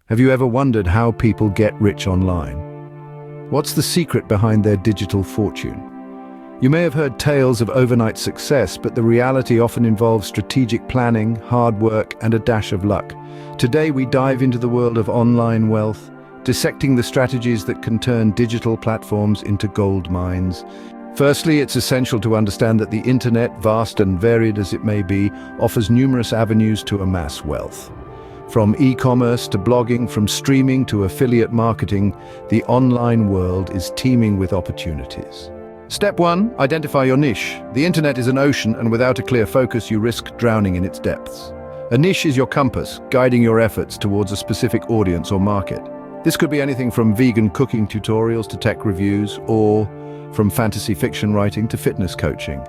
Have you ever wondered how people get rich online? What's the secret behind their digital fortune? You may have heard tales of overnight success, but the reality often involves strategic planning, hard work, and a dash of luck. Today we dive into the world of online wealth, dissecting the strategies that can turn digital platforms into gold mines. Firstly, it's essential to understand that the internet, vast and varied as it may be, offers numerous avenues to amass wealth. From e-commerce to blogging, from streaming to affiliate marketing, the online world is teeming with opportunities. Step 1. Identify your niche. The internet is an ocean, and without a clear focus, you risk drowning in its depths. A niche is your compass, guiding your efforts towards a specific audience or market. This could be anything from vegan cooking tutorials to tech reviews, or from fantasy fiction writing to fitness coaching.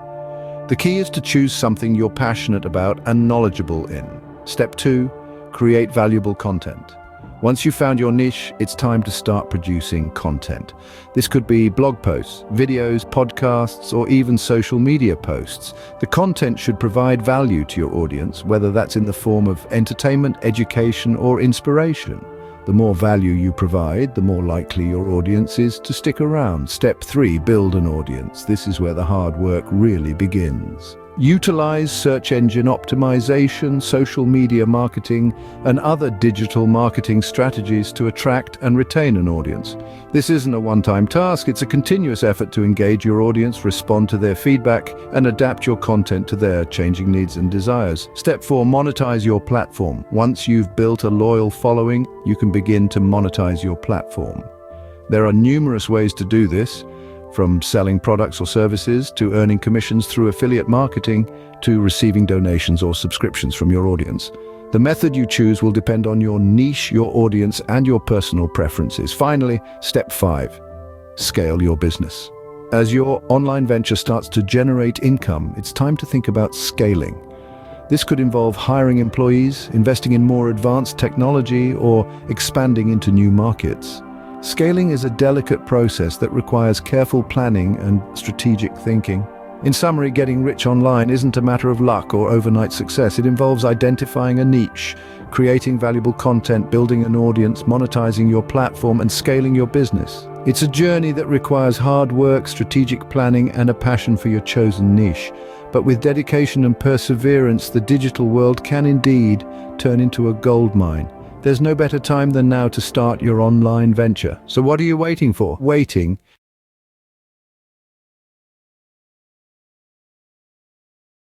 The key is to choose something you're passionate about and knowledgeable in. Step 2. Create valuable content. Once you've found your niche, it's time to start producing content. This could be blog posts, videos, podcasts, or even social media posts. The content should provide value to your audience, whether that's in the form of entertainment, education, or inspiration. The more value you provide, the more likely your audience is to stick around. Step 3. Build an audience. This is where the hard work really begins. Utilize search engine optimization, social media marketing, and other digital marketing strategies to attract and retain an audience. This isn't a one-time task, it's a continuous effort to engage your audience, respond to their feedback, and adapt your content to their changing needs and desires. Step 4. Monetize your platform. Once you've built a loyal following, you can begin to monetize your platform. There are numerous ways to do this, from selling products or services to earning commissions through affiliate marketing to receiving donations or subscriptions from your audience. The method you choose will depend on your niche, your audience, and your personal preferences. Finally, step 5. Scale your business. As your online venture starts to generate income, it's time to think about scaling. This could involve hiring employees, investing in more advanced technology, or expanding into new markets. Scaling is a delicate process that requires careful planning and strategic thinking. In summary, getting rich online isn't a matter of luck or overnight success. It involves identifying a niche, creating valuable content, building an audience, monetizing your platform, and scaling your business. It's a journey that requires hard work, strategic planning, and a passion for your chosen niche. But with dedication and perseverance, the digital world can indeed turn into a gold mine. There's no better time than now to start your online venture. So what are you waiting for? Waiting?